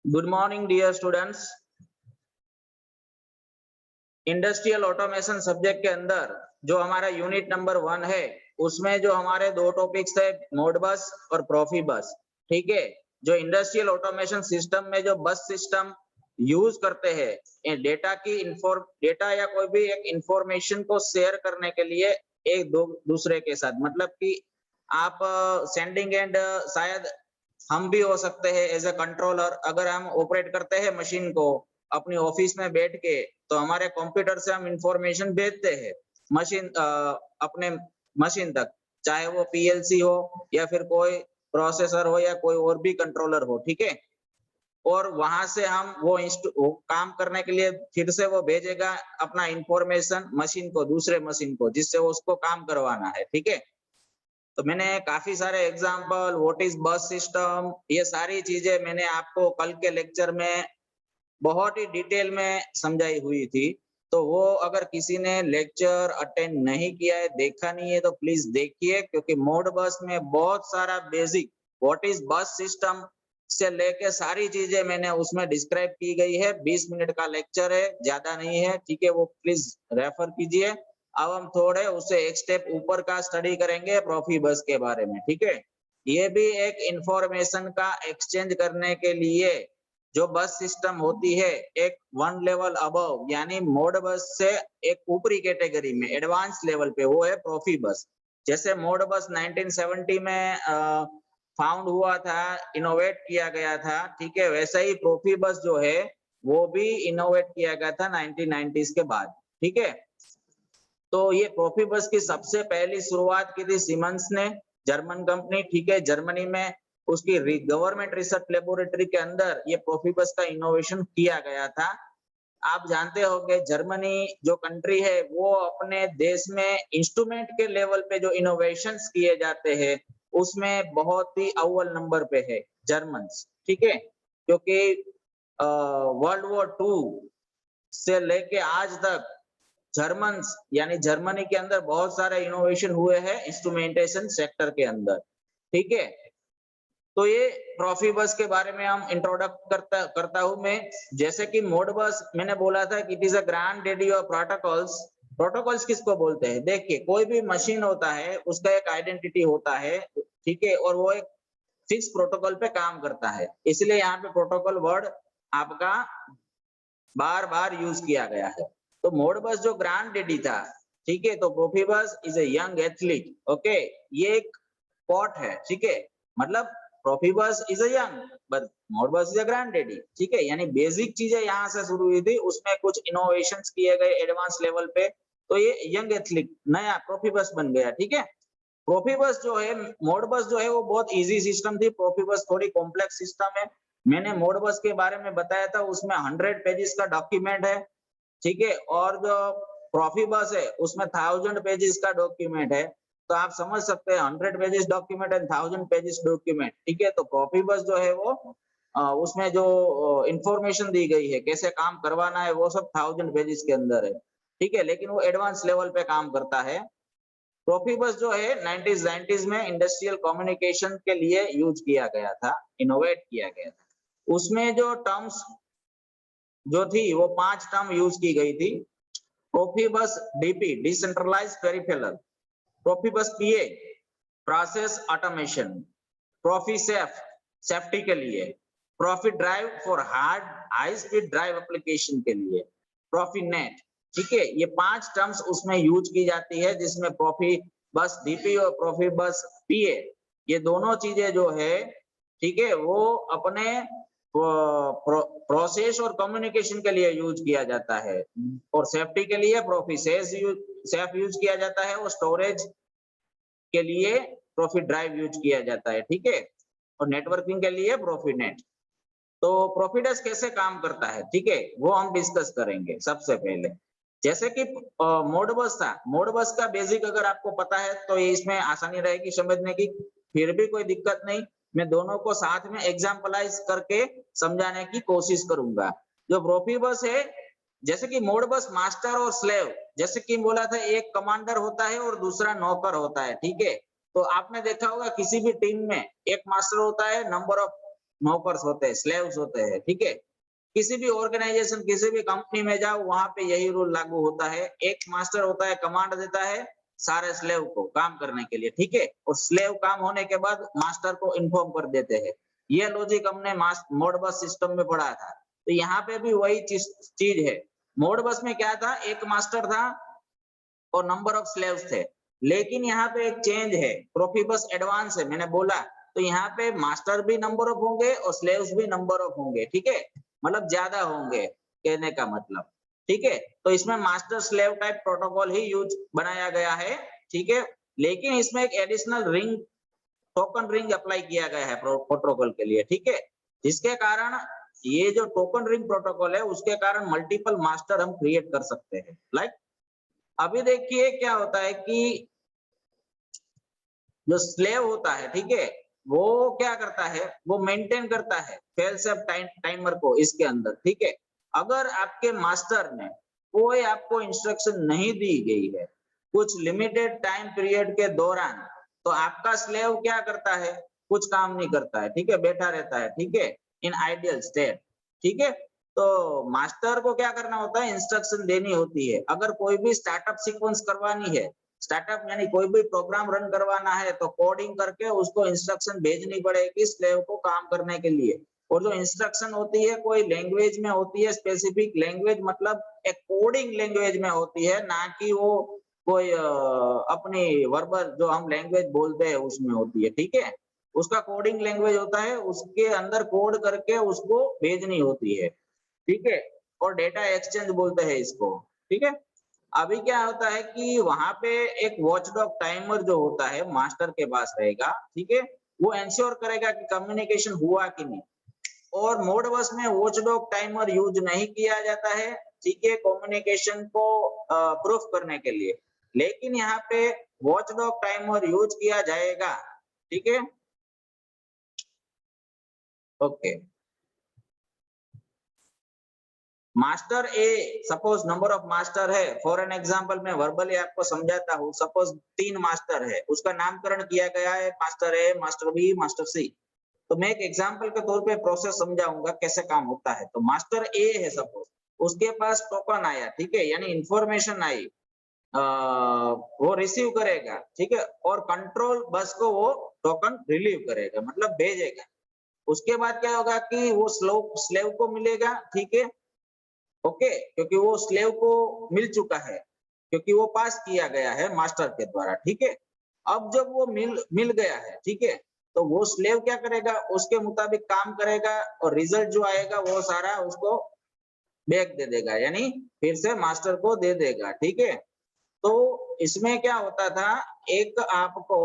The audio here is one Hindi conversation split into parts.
Good morning dear students. Industrial automation subject के अंदर जो हमारा यूनिट नंबर 1 है, उसमें जो हमारे दो टॉपिक्स है, मोडबस और प्रोफिबस। ठीक है, जो इंडस्ट्रियल ऑटोमेशन सिस्टम में जो बस सिस्टम यूज करते हैं डेटा या कोई भी एक इंफॉर्मेशन को शेयर करने के लिए एक दूसरे के साथ, मतलब कि आप सेंडिंग एंड शायद हम भी हो सकते हैं एज ए कंट्रोलर। अगर हम ऑपरेट करते हैं मशीन को अपनी ऑफिस में बैठ के, तो हमारे कंप्यूटर से हम इंफॉर्मेशन भेजते हैं मशीन अपने मशीन तक, चाहे वो पीएलसी हो या फिर कोई प्रोसेसर हो या कोई और भी कंट्रोलर हो। ठीक है, और वहां से हम वो काम करने के लिए फिर से वो भेजेगा अपना इंफॉर्मेशन मशीन को, दूसरे मशीन को, जिससे वो उसको काम करवाना है। ठीक है, तो मैंने काफी सारे एग्जांपल, व्हाट इज बस सिस्टम, ये सारी चीजें मैंने आपको कल के लेक्चर में बहुत ही डिटेल में समझाई हुई थी। तो वो अगर किसी ने लेक्चर अटेंड नहीं किया है, देखा नहीं है, तो प्लीज देखिए, क्योंकि मोड बस में बहुत सारा बेसिक व्हाट इज बस सिस्टम से लेके सारी चीजें मैंने उसमें डिस्क्राइब की गई है। 20 मिनट का लेक्चर है, ज्यादा नहीं है। ठीक है, वो प्लीज रेफर कीजिए। अब हम थोड़े उससे एक स्टेप ऊपर का स्टडी करेंगे प्रोफिबस के बारे में। ठीक है, ये भी एक इंफॉर्मेशन का एक्सचेंज करने के लिए जो बस सिस्टम होती है, एक वन लेवल अबव, यानी मोड बस से एक ऊपरी कैटेगरी में, एडवांस लेवल पे, वो है प्रोफिबस। जैसे मोड बस 1970 में फाउंड हुआ था, इनोवेट किया गया था। ठीक है, वैसे ही प्रोफिबस जो है वो भी इनोवेट किया गया था 1990s के बाद। ठीक है, तो ये प्रोफिबस की सबसे पहली शुरुआत की थी सिमंस ने, जर्मन कंपनी। ठीक है, जर्मनी में उसकी गवर्नमेंट रिसर्च लेबोरेटरी के अंदर ये प्रोफिबस का इनोवेशन किया गया था। आप जानते होंगे जर्मनी जो कंट्री है, वो अपने देश में इंस्ट्रूमेंट के लेवल पे जो इनोवेशंस किए जाते हैं, उसमें बहुत ही अव्वल नंबर पे है जर्मन्स। ठीक है, क्योंकि वर्ल्ड वॉर 2 से लेके आज तक जर्मन्स, यानी जर्मनी के अंदर बहुत सारे इनोवेशन हुए हैं इंस्ट्रूमेंटेशन सेक्टर के अंदर। ठीक है, तो ये प्रोफिबस के बारे में हम इंट्रोडक्ट करता हूं मैं। जैसे कि मोडबस मैंने बोला था कि it is a grand daddy of protocols. Protocols किसको बोलते हैं? देखिए, कोई भी मशीन होता है, उसका एक आइडेंटिटी होता है। ठीक है, और वो एक फिक्स प्रोटोकॉल पे काम करता है, इसलिए यहाँ पे प्रोटोकॉल वर्ड आपका बार बार यूज किया गया है। तो मोडबस जो ग्रैंड डैडी था, ठीक है, तो Profibus is a young athlete. Okay, ये एक पॉट है। ठीक है, मतलब Profibus is a young but Modbus is a grand daddy. ठीक है, यानी बेसिक चीजें यहाँ से शुरू हुई थी, उसमें कुछ इनोवेशंस किए गए एडवांस लेवल पे, तो ये यंग एथलीट नया प्रोफिबस बन गया। ठीक है, प्रोफिबस जो है, मोडबस जो है वो बहुत इजी सिस्टम थी, प्रोफिबस थोड़ी कॉम्प्लेक्स सिस्टम है। मैंने मोडबस के बारे में बताया था, उसमें 100 पेजेस का डॉक्यूमेंट है। ठीक है, और जो प्रोफिबस है उसमें 1000 पेजेस का डॉक्यूमेंट है। तो आप समझ सकते हैं 100 pages document and 1000 pages document. ठीक है, तो प्रोफिबस जो है वो उसमें जो इंफॉर्मेशन दी गई है, कैसे काम करवाना है, वो सब 1000 पेजेस के अंदर है। ठीक है, लेकिन वो एडवांस लेवल पे काम करता है। प्रोफिबस जो है 90s में इंडस्ट्रियल कम्युनिकेशन के लिए यूज किया गया था, इनोवेट किया गया था। उसमें जो टर्म्स जो थी वो 5 टर्म यूज की गई थी। Profibus DP, decentralised peripheral. Profibus PA, process automation. PROFIsafe, safety के लिए। Profit drive for high speed drive application के लिए। प्रॉफिनेट। ठीक है, ये 5 टर्म्स उसमें यूज की जाती है, जिसमें प्रोफिबस डीपी और प्रोफिबस पीए, ये दोनों चीजें जो है, ठीक है, वो अपने प्रोसेस और कम्युनिकेशन के लिए यूज किया जाता है। और सेफ्टी के लिए प्रोफिसेस सेफ यूज किया जाता है, और स्टोरेज के लिए प्रॉफिट ड्राइव यूज किया जाता है। ठीक है, और नेटवर्किंग के लिए प्रॉफिनेट। तो प्रॉफिटस कैसे काम करता है, ठीक है, वो हम डिस्कस करेंगे सबसे पहले। जैसे कि मोडबस था, मोडबस का बेसिक अगर आपको पता है तो ये इसमें आसानी रहेगी समझने की, फिर भी कोई दिक्कत नहीं, मैं दोनों को साथ में एग्जाम्पलाइज करके समझाने की कोशिश करूंगा। जो प्रोफिबस है, जैसे कि मोडबस मास्टर और स्लेव, जैसे कि बोला था, एक कमांडर होता है और दूसरा नौकर होता है। ठीक है, तो आपने देखा होगा किसी भी टीम में एक मास्टर होता है, नंबर ऑफ नौकर्स होते हैं, स्लेव्स होते हैं, ठीक है। किसी भी ऑर्गेनाइजेशन, किसी भी कंपनी में जाओ, वहां पे यही रूल लागू होता है। एक मास्टर होता है, कमांड देता है सारे स्लेव को काम करने के लिए, ठीक है। और स्लेव काम होने के बाद मास्टर को इन्फॉर्म कर देते हैं। ये लॉजिक हमने मोडबस सिस्टम में पढ़ा था। तो यहाँ पे भी वही चीज है। मोडबस में क्या था, एक मास्टर था और नंबर ऑफ स्लेव्स थे। लेकिन यहाँ पे एक चेंज है, प्रोफिबस एडवांस है, मैंने बोला। तो यहाँ पे मास्टर भी नंबर ऑफ होंगे और स्लेव्स भी नंबर ऑफ होंगे, ठीक है। मतलब ज्यादा होंगे, कहने का मतलब, ठीक है। तो इसमें मास्टर स्लेव टाइप प्रोटोकॉल ही यूज बनाया गया है, ठीक है। लेकिन इसमें एक additional ring, token ring apply किया गया है प्रोटोकॉल के लिए, ठीक है। जिसके कारण ये जो टोकन रिंग प्रोटोकॉल है, उसके कारण मल्टीपल मास्टर हम क्रिएट कर सकते हैं। लाइक अभी देखिए क्या होता है कि जो स्लेव होता है, ठीक है, वो क्या करता है, वो मेंटेन करता है फेल सेफ टाइमर को इसके अंदर, ठीक है। अगर आपके मास्टर ने कोई आपको इंस्ट्रक्शन नहीं दी गई है कुछ लिमिटेड टाइम पीरियड के दौरान, तो आपका स्लेव क्या करता है, कुछ काम नहीं करता है, ठीक है, बैठा रहता है, ठीक है, इन आइडियल स्टेट, ठीक है। तो मास्टर को क्या करना होता है, इंस्ट्रक्शन देनी होती है। अगर कोई भी स्टार्टअप सीक्वेंस करवानी है, स्टार्टअप यानी कोई भी प्रोग्राम रन करवाना है, तो कोडिंग करके उसको इंस्ट्रक्शन भेजनी पड़ेगी स्लेव को काम करने के लिए। और जो इंस्ट्रक्शन होती है कोई लैंग्वेज में होती है, स्पेसिफिक लैंग्वेज, मतलब एक कोडिंग लैंग्वेज में होती है, ना कि वो कोई अपनी वर्बल जो हम लैंग्वेज बोलते हैं उसमें होती है, ठीक है। उसका कोडिंग लैंग्वेज होता है, उसके अंदर कोड करके उसको भेजनी होती है, ठीक है। और डेटा एक्सचेंज बोलते हैं इसको, ठीक है। अभी क्या होता है कि वहां पे एक वॉचडॉग टाइमर जो होता है मास्टर के पास रहेगा, ठीक है। वो इंश्योर करेगा कि कम्युनिकेशन हुआ कि नहीं। और मोडबस में वॉचडॉग टाइमर यूज नहीं किया जाता है, ठीक है, कम्युनिकेशन को प्रूफ करने के लिए। लेकिन यहाँ पे वॉचडॉग टाइमर यूज किया जाएगा, ठीक है। Okay, master A, suppose number of master है, फॉर एन एग्जांपल मैं वर्बली आपको समझाता हूँ। सपोज 3 मास्टर है, उसका नामकरण किया गया है मास्टर ए, मास्टर बी, मास्टर सी। तो मैं एक एग्जांपल के तौर पे प्रोसेस समझाऊंगा कैसे काम होता है। तो मास्टर ए है सपोज, उसके पास टोकन आया, ठीक है, यानी इंफॉर्मेशन आई, वो रिसीव करेगा, ठीक है। और कंट्रोल बस को वो टोकन रिलीव करेगा, मतलब भेजेगा। उसके बाद क्या होगा कि वो स्लेव को मिलेगा, ठीक है, ओके, क्योंकि वो स्लेव को मिल चुका है, क्योंकि वो पास किया गया है मास्टर के द्वारा, ठीक है। अब जब वो मिल गया है, ठीक है, तो वो स्लेव क्या करेगा, उसके मुताबिक काम करेगा और रिजल्ट जो आएगा वो सारा उसको बैक दे देगा, यानी फिर से मास्टर को दे देगा, ठीक है। तो इसमें क्या होता था, एक आपको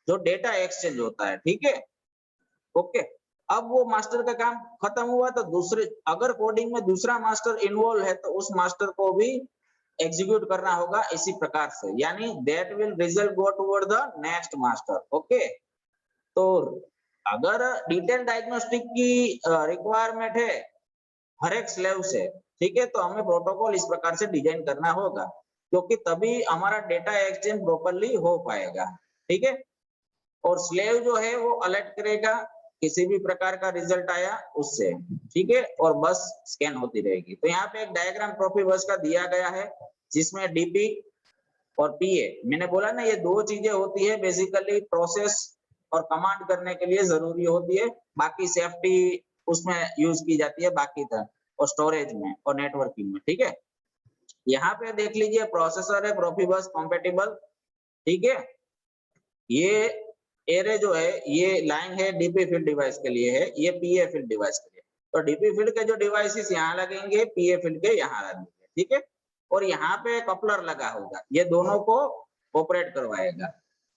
जो डेटा एक्सचेंज होता है, ठीक है, ओके। अब वो मास्टर का काम खत्म हुआ, तो दूसरे, अगर कोडिंग में दूसरा मास्टर इन्वॉल्व है, तो उस मास्टर को भी एग्जीक्यूट करना होगा इसी प्रकार से, यानी that will result go toward the next master, okay. तो अगर डिटेल डायग्नोस्टिक की रिक्वायरमेंट है हर एक स्लेव से, ठीक है, तो हमें प्रोटोकॉल इस प्रकार से डिजाइन करना होगा, क्योंकि तभी हमारा डेटा एक्सचेंज प्रॉपर्ली हो पाएगा, ठीक है। और स्लेव जो है वो अलर्ट करेगा किसी भी प्रकार का रिजल्ट आया उससे, ठीक है, और बस स्कैन होती रहेगी। तो यहाँ पे एक डायग्राम प्रोफिबस का दिया गया है, जिसमें डीपी और पीए, मैंने बोला ना, ये दो चीजें होती है बेसिकली प्रोसेस और कमांड करने के लिए जरूरी होती है। बाकी सेफ्टी उसमें यूज की जाती है बाकी था, और स्टोरेज में और नेटवर्किंग में, ठीक है। यहाँ पे देख लीजिए प्रोसेसर है प्रोफिबस कंपेटिबल, ठीक है। ये एरे जो है, ये लाइन है डीपी फील्ड डिवाइस के लिए है, ये पीए फील्ड डिवाइस के लिए। तो डीपी फील्ड के जो डिवाइसेस यहाँ लगेंगे, पीए फील्ड के यहाँ लगेंगे, ठीक है। और यहाँ पे कपलर लगा होगा, ये दोनों को ऑपरेट करवाएगा,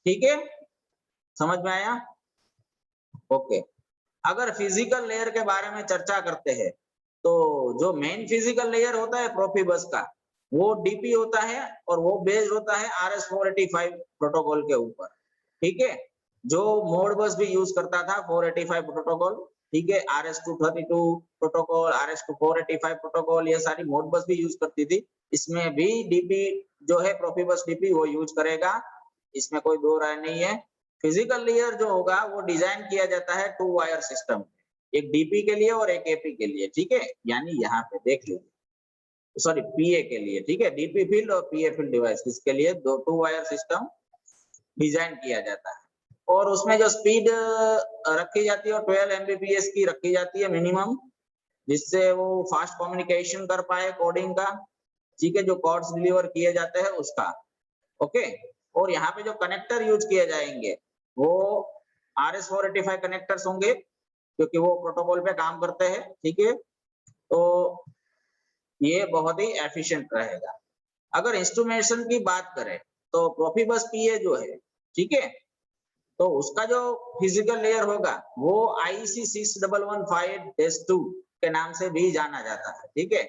ठीक है, समझ में आया? ओके। अगर फिजिकल लेयर के बारे में चर्चा करते हैं, तो जो मेन फिजिकल लेयर होता है प्रोफिबस का, वो डीपी होता है और वो बेस्ड होता है RS-485 प्रोटोकॉल के ऊपर, ठीक है। जो मोडबस भी यूज करता था 485 प्रोटोकॉल, ठीक है, RS-232 प्रोटोकॉल, RS-485 प्रोटोकॉल, ये सारी मोडबस भी यूज करती थी। इसमें भी डीपी जो है प्रोफिबस डीपी वो यूज करेगा, इसमें कोई दो राय नहीं है। फिजिकल लेयर जो होगा वो डिजाइन किया जाता है 2 वायर सिस्टम, एक डीपी के लिए और एक एपी के लिए, ठीक है। यानी यहाँ पे देख लीजिए, सॉरी पीए के लिए, ठीक है, डीपी फील्ड और पीए फील्ड डिवाइस, इसके लिए 2 वायर सिस्टम डिजाइन किया जाता है। और उसमें जो स्पीड रखी जाती है 12 एमबीपीएस की रखी जाती है मिनिमम, जिससे वो फास्ट कम्युनिकेशन कर पाए कोडिंग का, ठीक है, जो कोड्स डिलीवर किए जाते हैं उसका, ओके। और यहाँ पे जो कनेक्टर यूज किए जाएंगे वो RS485 कनेक्टर्स होंगे, क्योंकि वो प्रोटोकॉल पे काम करते हैं, ठीक है। तो ये बहुत ही एफिशिएंट रहेगा। अगर इंस्ट्रूमेंटेशन की बात करें तो प्रोफिबस पीए जो है, ठीक है, तो उसका जो फिजिकल लेयर होगा वो IEC 6115-2 के नाम से भी जाना जाता है, ठीक है,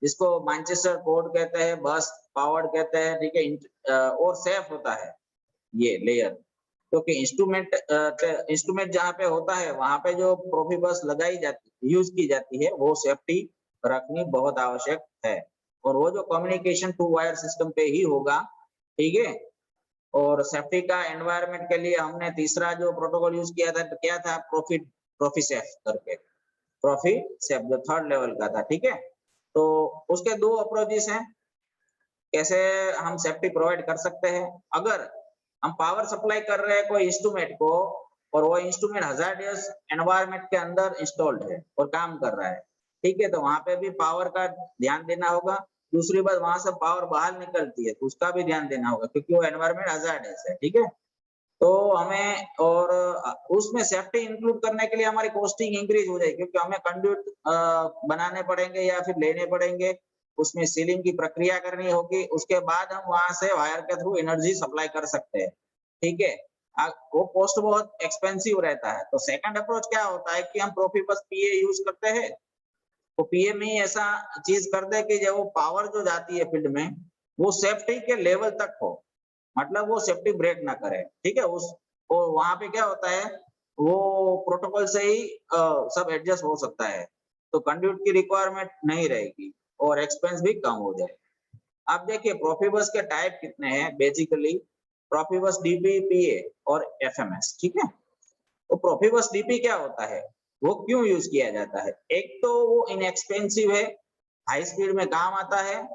जिसको मैनचेस्टर पोर्ट कहते हैं, बस पावर्ड कहते हैं, ठीक है। और सेफ होता है ये लेयर, क्योंकि इंस्ट्रूमेंट जहाँ पे होता है वहां पे जो प्रोफिबस लगाई जाती यूज की जाती है वो सेफ्टी रखनी बहुत आवश्यक है। और वो जो कम्युनिकेशन 2 वायर सिस्टम पे ही होगा, ठीक है। और सेफ्टी का एनवायरनमेंट के लिए हमने तीसरा जो प्रोटोकॉल यूज किया था, क्या था, प्रोफीसेफ करके, प्रोफीसेफ जो 3rd लेवल का था, ठीक है। तो उसके 2 अप्रोचेस हैं, कैसे हम सेफ्टी प्रोवाइड कर सकते हैं। अगर हम पावर सप्लाई कर रहे हैं कोई इंस्ट्रूमेंट को और वो इंस्ट्रूमेंट हजार्डियस एनवायरनमेंट के अंदर इंस्टॉल्ड है और काम कर रहा है, ठीक है, तो वहां पे भी पावर का ध्यान देना होगा। दूसरी बात, वहां से पावर बाहर निकलती है तो उसका भी ध्यान देना होगा, क्योंकि वो एनवायरनमेंट हजार्डियस है, ठीक है। तो हमें और उसमें सेफ्टी इंक्लूड करने के लिए हमारी कॉस्टिंग इंक्रीज हो जाएगी, क्योंकि हमें कंड्यूट बनाने पड़ेंगे या फिर लेने पड़ेंगे, उसमें सीलिंग की प्रक्रिया करनी होगी, उसके बाद हम वहां से वायर के थ्रू एनर्जी सप्लाई कर सकते हैं, ठीक है। वो कॉस्ट बहुत एक्सपेंसिव रहता है। तो सेकंड अप्रोच क्या होता है कि हम प्रोफिबस पीए यूज करते हैं, तो पीए में ही ऐसा चीज कर दे कि जब वो पावर जो जाती है फील्ड में वो सेफ्टी के लेवल तक हो, मतलब वो सेफ्टी ब्रेक ना करे, ठीक है। उस और वहां पे क्या होता है, वो प्रोटोकॉल से ही सब एडजस्ट हो सकता है, तो कंड्यूट की रिक्वायरमेंट नहीं रहेगी और एक्सपेंस भी कम हो जाए। अब देखिए प्रोफिबस के टाइप कितने हैं, बेसिकली प्रोफिबस डीपी, पीए और एफएमएस, ठीक है। तो प्रोफिबस डीपी क्या होता है, वो क्यों यूज किया जाता है, एक तो वो इनएक्सपेंसिव है, हाई स्पीड में काम आता है,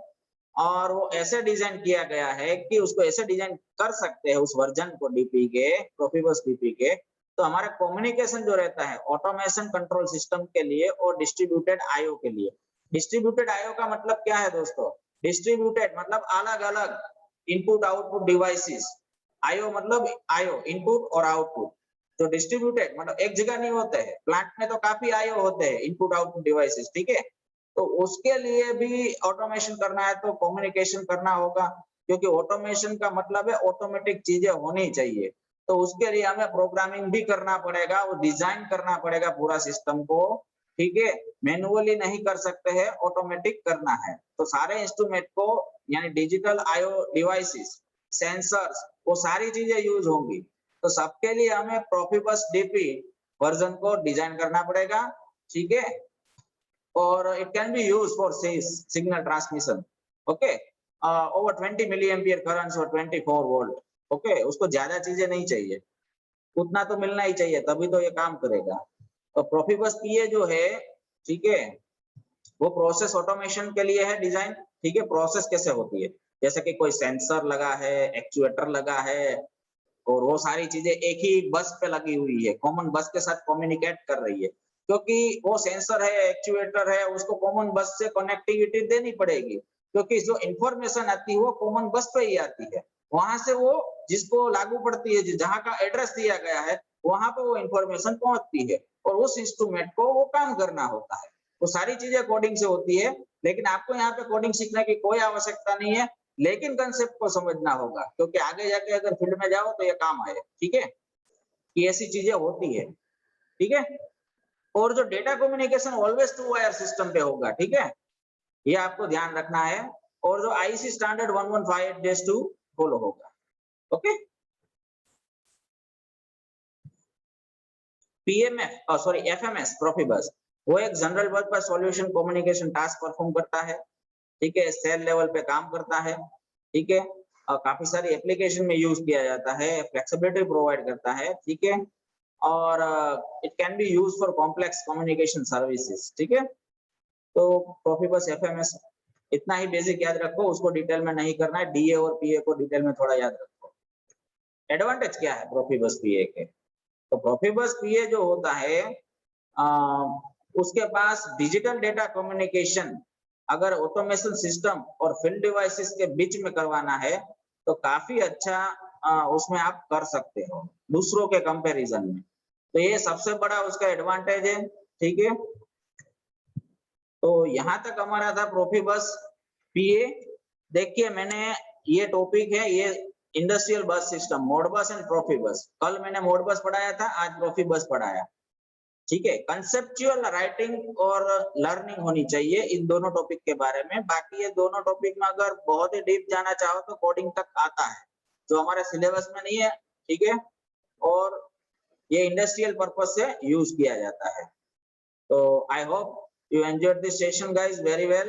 और वो ऐसे डिजाइन किया गया है कि उसको ऐसे डिजाइन कर सकते हैं उस वर्जन को डीपी के, प्रोफिबस डीपी के, तो हमारा कम्युनिकेशन जो रहता है ऑटोमेशन कंट्रोल सिस्टम के लिए और डिस्ट्रीब्यूटेड आईओ के लिए। डिस्ट्रीब्यूटेड आईओ का मतलब क्या है दोस्तों, डिस्ट्रीब्यूटेड मतलब अलग अलग इनपुट आउटपुट डिवाइसेस, आईओ मतलब आईओ इनपुट और आउटपुट। तो डिस्ट्रीब्यूटेड मतलब एक जगह नहीं होते हैं, प्लांट में तो काफी आईओ होते हैं, इनपुट आउटपुट डिवाइसेस, ठीक है। तो उसके लिए भी ऑटोमेशन करना है तो कम्युनिकेशन करना होगा, क्योंकि ऑटोमेशन का मतलब है ऑटोमेटिक चीजें होनी चाहिए। तो उसके लिए हमें प्रोग्रामिंग भी करना पड़ेगा, वो डिजाइन करना पड़ेगा पूरा सिस्टम को, ठीक है। मैनुअली नहीं कर सकते हैं, ऑटोमेटिक करना है। तो सारे इंस्ट्रूमेंट को यानी डिजिटल आईओ डिवाइसेस, सेंसर्स, वो सारी चीजें यूज होंगी। तो सबके लिए हमें प्रोफिबस डीपी वर्जन को डिजाइन करना पड़ेगा, ठीक है। और it can be used for signal transmission, okay, over 20 milliampere currents और 24 volt, okay, उसको ज्यादा चीजें नहीं चाहिए, उतना तो मिलना ही चाहिए तभी तो ये काम करेगा। तो प्रोफिबस पीए जो है, ठीक है, वो प्रोसेस ऑटोमेशन के लिए है डिजाइन, ठीक है। प्रोसेस कैसे होती है, जैसे कि कोई सेंसर लगा है, एक्चुएटर लगा है, और वो सारी चीजें एक ही बस पे लगी हुई है, कॉमन बस के साथ कम्युनिकेट कर रही है, क्योंकि वो सेंसर है, एक्चुएटर है, उसको कॉमन बस से कनेक्टिविटी देनी पड़ेगी, क्योंकि जो इंफॉर्मेशन आती है वो कॉमन बस पे ही आती है, वहां से वो जिसको लागू पड़ती है, जहाँ का एड्रेस दिया गया है वहां पे वो इंफॉर्मेशन पहुंचती है, और उस इंस्ट्रूमेंट को वो काम करना होता है। वो सारी चीजें कोडिंग से होती है, लेकिन आपको यहाँ पे कोडिंग सीखने की कोई आवश्यकता नहीं है, लेकिन कंसेप्ट को समझना होगा, क्योंकि आगे जाके अगर फील्ड में जाओ तो ये काम आए, ठीक है, कि ऐसी चीजें होती है, ठीक है। और जो data communication always 2 wire system पे होगा, ठीक है, ये आपको ध्यान रखना है। और जो आईसी स्टैंडर्ड 1158-2 फॉलो होगा, okay. PMF sorry FMS Profibus, वो एक general purpose solution communication task perform करता है, ठीक है, सेल लेवल पे काम करता है, ठीक है। काफी सारी एप्लीकेशन में यूज किया जाता है, फ्लेक्सिबिलिटी प्रोवाइड करता है, ठीक है। और it can be use for complex communication services, ठीक है। तो प्रोफिबस एफएमएस इतना ही बेसिक याद रखो, उसको डिटेल में नहीं करना है, डीए और पीए को डिटेल में थोड़ा याद रखो। एडवांटेज क्या है प्रोफिबस पीए के? तो प्रोफिबस पीए जो होता है उसके पास डिजिटल डेटा कम्युनिकेशन अगर ऑटोमेशन सिस्टम और फील्ड डिवाइसेस के बीच में करवाना है तो काफी अच्छा उसमें आप कर सकते हो दूसरों के कंपैरिजन में। तो ये सबसे बड़ा उसका एडवांटेज है, ठीक है। तो यहाँ तक हमारा था प्रोफिबस पीए। देखिए मैंने ये टॉपिक है, ये इंडस्ट्रियल बस सिस्टम, मोडबस एंड प्रोफिबस। कल मैंने मोडबस पढ़ाया था, आज प्रोफिबस पढ़ाया, ठीक है। कंसेप्चुअल राइटिंग और लर्निंग होनी चाहिए इन दोनों टॉपिक के बारे में। बाकी ये दोनों टॉपिक में अगर बहुत ही डीप जाना चाहो तो कोडिंग तक आता है, जो हमारे सिलेबस में नहीं है, ठीक है। और ये इंडस्ट्रियल पर्पस से यूज किया जाता है। तो I hope you enjoyed this session guys very well.